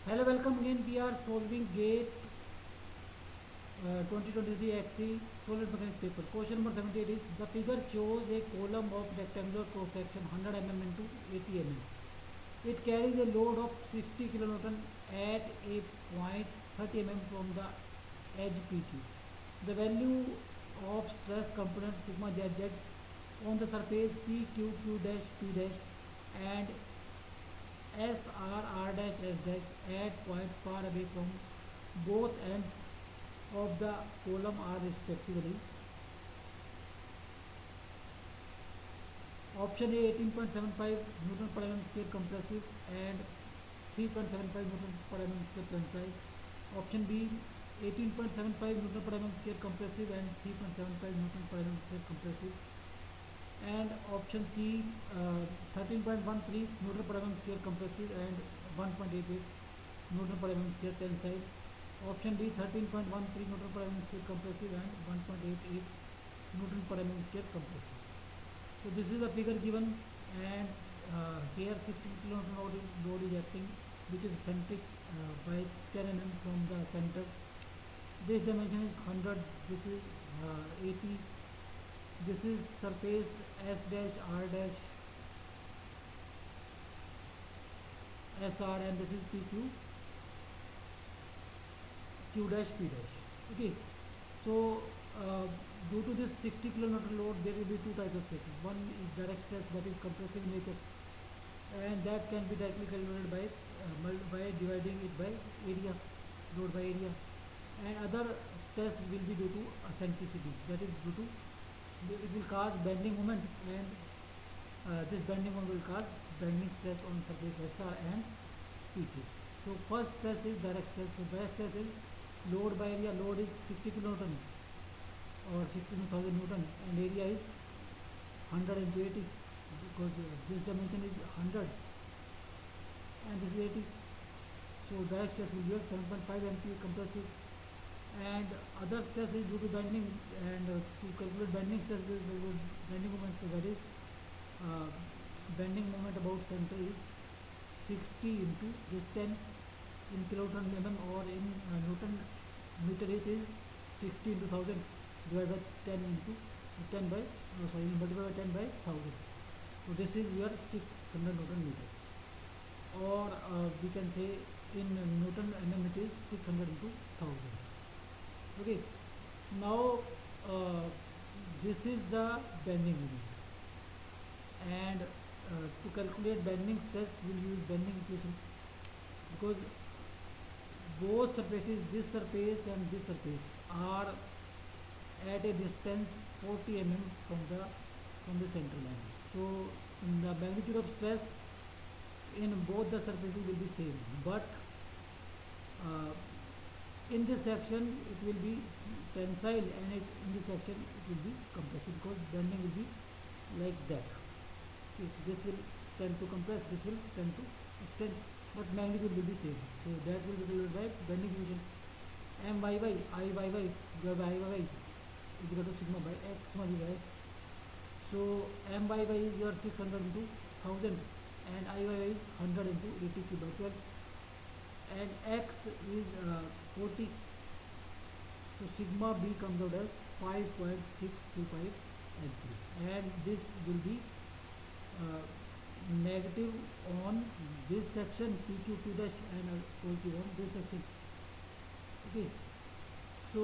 Hello, welcome again. We are solving GATE 2023 XC solid mechanics paper. Question number 78 is the figure shows a column of rectangular cross section 100 mm into 80 mm. It carries a load of 60 kilonewton at a point 30 mm from the edge PQ. The value of stress component sigma zz on the surface PQQ dash P dash and SR dash S dash at points far away from both ends of the column are respectively. Option A 18.75 Newton per mm square compressive and 3.75 Newton per mm square tensile. Option B 18.75 Newton per mm square compressive and 3.75 Newton per mm square compressive. And option C 13.13 Newton per mm square compressive and 1.88 Newton per mm square tensile. Option D 13.13 Newton per mm square compressive and 1.88 Newton per mm square compressive. So this is the figure given, and here 60 kilonewton load is acting, which is centric by 10 mm from the center. This dimension is 100. This is 80. This is surface S dash R dash SR, and this is PQ Q dash P dash. Okay, so due to this 60 kilonewton load, there will be two types of stresses. One is direct stress, that is compressive in nature, and that can be directly calculated by dividing it by area, load by area. And other stress will be due to eccentricity, that is due to it will cause bending moment, and this bending moment will cause bending stress on surface SR and PQ. So first stress is direct stress. So direct stress is load by area. Load is 60 kilonewton or 62,000 Newton, and area is 100 into 80, because this dimension is 100 and this is 80. So direct stress will be 7.5 MPa compressive, and other stress is due to bending, and to calculate bending stress is bending moment. So that is bending moment about center is 60 into this 10 in kilonewton mm, or in Newton meter it is 60 into 1000 divided by 10 into 10 by multiplied by 10 by 1000. So this is your 600 Newton meter, or we can say in Newton mm it is 600 into 1000. Okay, now this is the bending moment, and to calculate bending stress we'll use bending equation, because both surfaces, this surface and this surface, are at a distance 40 mm from the center line. So the magnitude of stress in both the surfaces will be same, but uh, in this section it will be tensile, and in this section it will be compression, because bending will be like that. Okay, so this will tend to compress, this will tend to extend, but magnitude will be same. So that will be delivered by bending equation. MYY IYY divided by IYY is equal to sigma by x, sigma by x. So MYY is your 600 into 1000, and IYY is 100 into 80 cube by 12, and x is 40. So sigma B comes out as 5.625 amperes, and this will be negative on this section PQ2 dash, and positive on this section. Okay, so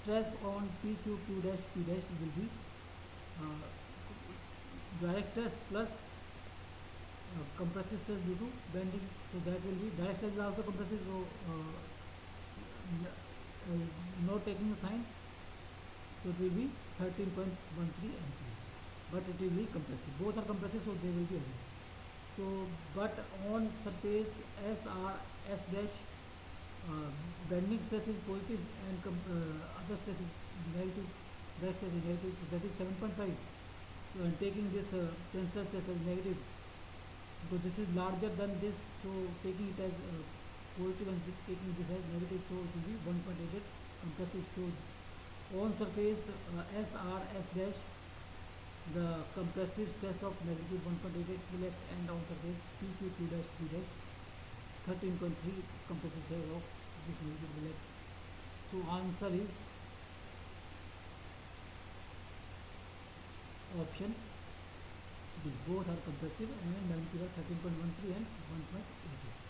stress on PQ2 dash P dash will be uh, direct stress plus compressive stress due to bending. So that will be direct stress is also compressive, so no taking the sign, so it will be 13.13 amperes, but it will be compressive. Both are compressive, so they will be heavy. So but on surface SR S dash, bending stress is positive, and other stress is negative, direct stress is negative, so that is 7.5. So and taking this tensile stress as negative, because this is larger than this, so taking it as positive and taking this as negative, so it will be 1.88 compressive. So on surface SR S dash, the compressive stress of magnitude 1.88 will act, and on surface PQ2 dash P dash 13.3 compressive pressure of this music bullet. So answer is option D. Both are compressive and magnitude are 13.13 and 1.80.